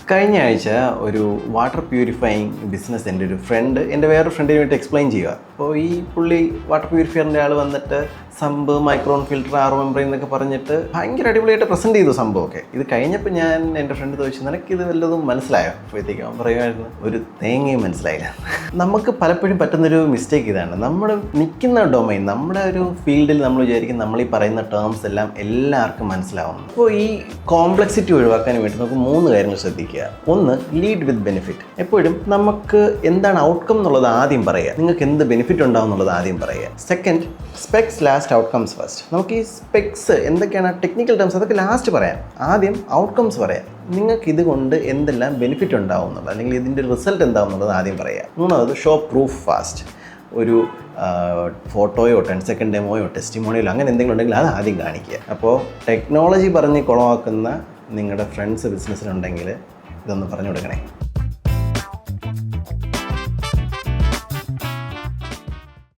കഴിഞ്ഞ ആഴ്ച ഒരു വാട്ടർ പ്യൂരിഫയിങ് ബിസിനസ് എൻ്റെ വേറൊരു ഫ്രണ്ടിന് വേണ്ടി എക്സ്പ്ലെയിൻ ചെയ്യുക. അപ്പോൾ ഈ പുള്ളി വാട്ടർ പ്യൂരിഫയറിൻ്റെ ആൾ വന്നിട്ട് സംബ്, മൈക്രോൺ ഫിൽറ്റർ, ആർ മെമ്പറിൻ എന്നൊക്കെ പറഞ്ഞിട്ട് ഭയങ്കര അടിപൊളിയായിട്ട് പ്രസൻറ്റ് ചെയ്തു സംഭവമൊക്കെ. ഇത് കഴിഞ്ഞപ്പോൾ ഞാൻ എൻ്റെ ഫ്രണ്ട് ചോദിച്ചു, നിനക്കിത് വല്ലതും മനസ്സിലായോ? അപ്പോഴത്തേക്കും അവൻ പറയുമായിരുന്നു, ഒരു തേങ്ങയും മനസ്സിലായില്ല. നമുക്ക് പലപ്പോഴും പറ്റുന്നൊരു മിസ്റ്റേക്ക് ഇതാണ്. നമ്മൾ നിൽക്കുന്ന ഡൊമൈൻ, നമ്മുടെ ഒരു ഫീൽഡിൽ നമ്മൾ വിചാരിക്കും നമ്മൾ ഈ പറയുന്ന ടേംസ് എല്ലാം എല്ലാവർക്കും മനസ്സിലാവുന്നു. അപ്പോൾ ഈ കോംപ്ലക്സിറ്റി ഒഴിവാക്കാൻ വേണ്ടി നമുക്ക് 3 കാര്യങ്ങൾ ശ്രദ്ധിക്കുക. ഒന്ന്, ലീഡ് വിത്ത് ബെനിഫിറ്റ്. എപ്പോഴും നമുക്ക് എന്താണ് ഔട്ട്കം എന്നുള്ളത് ആദ്യം പറയുക, നിങ്ങൾക്ക് എന്ത് ബെനിഫിറ്റ് ഉണ്ടാവും എന്നുള്ളത് ആദ്യം പറയുക. Second, specs last, outcomes first. നമുക്ക് ഈ സ്പെക്സ് എന്തൊക്കെയാണ്, ടെക്നിക്കൽ ടേംസ്, അതൊക്കെ ലാസ്റ്റ് പറയാം. ആദ്യം ഔട്ട്കംസ് പറയാം. നിങ്ങൾക്ക് ഇതുകൊണ്ട് എന്തെല്ലാം ബെനിഫിറ്റ് ഉണ്ടാവും എന്നുള്ളത്, അല്ലെങ്കിൽ ഇതിൻ്റെ റിസൾട്ട് എന്താവും എന്നുള്ളത് ആദ്യം പറയുക. മൂന്നാമത്, ഷോ പ്രൂഫ് ഫാസ്റ്റ്. ഒരു ഫോട്ടോയോ 10 സെക്കൻഡ് ഡെമോയോ ടെസ്റ്റിമോണിയോ അങ്ങനെ എന്തെങ്കിലും ഉണ്ടെങ്കിൽ അത് ആദ്യം കാണിക്കുക. അപ്പോൾ ടെക്നോളജി പറഞ്ഞ് കുളമാക്കുന്ന നിങ്ങളുടെ ഫ്രണ്ട്സ് ബിസിനസ്സിലുണ്ടെങ്കിൽ ഇതൊന്ന് പറഞ്ഞു കൊടുക്കണേ.